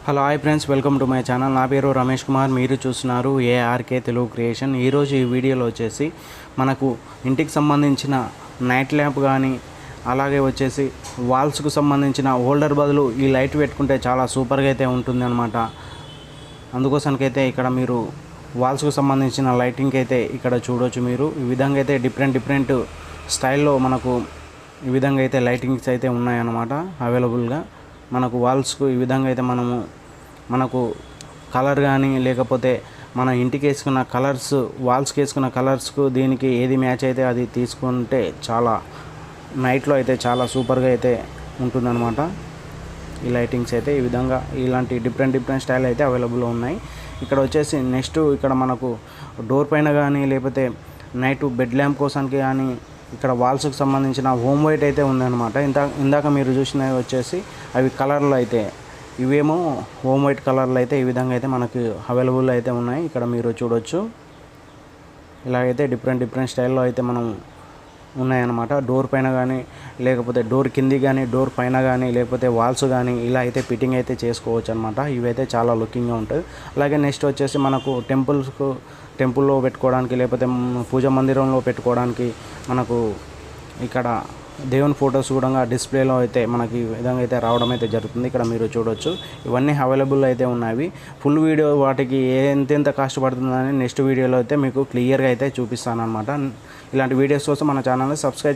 Hello hi friends, welcome to my channel. నా పేరు రమేష్ కుమార్. మీరు చూస్తున్నారు ఏఆర్కే తెలుగు క్రియేషన్. ఈరోజు ఈ వీడియోలో వచ్చేసి మనకు ఇంటికి సంబంధించిన నైట్ ల్యాంప్ కానీ అలాగే వచ్చేసి వాల్స్కు సంబంధించిన హోల్డర్ బదులు ఈ లైట్ పెట్టుకుంటే చాలా సూపర్గా అయితే ఉంటుంది అనమాట. అందుకోసానికైతే ఇక్కడ మీరు వాల్స్కు సంబంధించిన లైటింగ్ అయితే ఇక్కడ చూడవచ్చు. మీరు ఈ విధంగా అయితే డిఫరెంట్ స్టైల్లో మనకు ఈ విధంగా అయితే లైటింగ్స్ అయితే ఉన్నాయన్నమాట అవైలబుల్గా. మనకు వాల్స్కు ఈ విధంగా అయితే మనకు కలర్ కానీ లేకపోతే మన ఇంటికి వేసుకున్న కలర్స్, వాల్స్కి వేసుకున్న కలర్స్కు దీనికి ఏది మ్యాచ్ అయితే అది తీసుకుంటే చాలా నైట్లో అయితే చాలా సూపర్గా అయితే ఉంటుందన్నమాట. ఈ లైటింగ్స్ అయితే ఈ విధంగా ఇలాంటి డిఫరెంట్ స్టైల్ అయితే అవైలబుల్లో ఉన్నాయి. ఇక్కడ వచ్చేసి నెక్స్ట్ ఇక్కడ మనకు డోర్ పైన కానీ లేకపోతే నైట్ బెడ్ ల్యాంప్ కోసానికి కానీ ఇక్కడ వాల్స్కి సంబంధించిన హోమ్ వైట్ అయితే ఉందన్నమాట. ఇందాక మీరు చూసినవి వచ్చేసి అవి కలర్లు అయితే, ఇవేమో హోమ్ వైట్ కలర్లు అయితే ఈ విధంగా అయితే మనకు అవైలబుల్ అయితే ఉన్నాయి. ఇక్కడ మీరు చూడవచ్చు. ఇలాగైతే డిఫరెంట్ స్టైల్లో అయితే మనం ఉన్నాయన్నమాట. డోర్ పైన కానీ లేకపోతే డోర్ కింది కానీ డోర్ పైన కానీ లేకపోతే వాల్స్ కానీ ఇలా అయితే ఫిట్టింగ్ అయితే చేసుకోవచ్చు అనమాట. ఇవైతే చాలా లుకింగ్గా ఉంటుంది. అలాగే నెక్స్ట్ వచ్చేసి మనకు టెంపుల్లో పెట్టుకోవడానికి లేకపోతే పూజా మందిరంలో పెట్టుకోవడానికి మనకు ఇక్కడ దేవుని ఫొటోస్ కూడా డిస్ప్లేలో అయితే మనకి ఈ విధంగా అయితే రావడం అయితే జరుగుతుంది. ఇక్కడ మీరు చూడవచ్చు. ఇవన్నీ అవైలబుల్ అయితే ఉన్నాయి. ఫుల్ వీడియో వాటికి ఎంతెంత కాస్ట్ పడుతుందని నెక్స్ట్ వీడియోలో అయితే మీకు క్లియర్గా అయితే చూపిస్తాను అనమాట. ఇలాంటి వీడియోస్ కోసం మన ఛానల్ని సబ్స్క్రైబ్